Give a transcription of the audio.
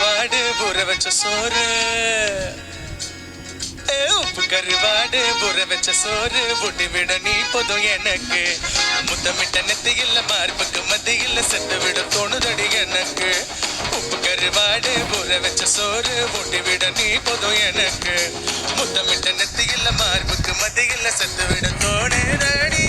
கருவாடு ஊற வச்ச சோறு உப்பு கருவாடு ஊற வச்ச சோறு ஊட்டி விட நீ போதும் எனக்கு முத்தமிட்ட நெத்தியில்ல மார்புக்கு மத்தியில்ல செத்து விட தோணுதடி எனக்கு உப்பு கருவாடு ஊற வச்ச சோறு ஊட்டி விட நீ போதும் எனக்கு முத்தமிட்ட நெத்தியில்ல மார்புக்கு மத்தியில்ல செத்து விட தோணுதடி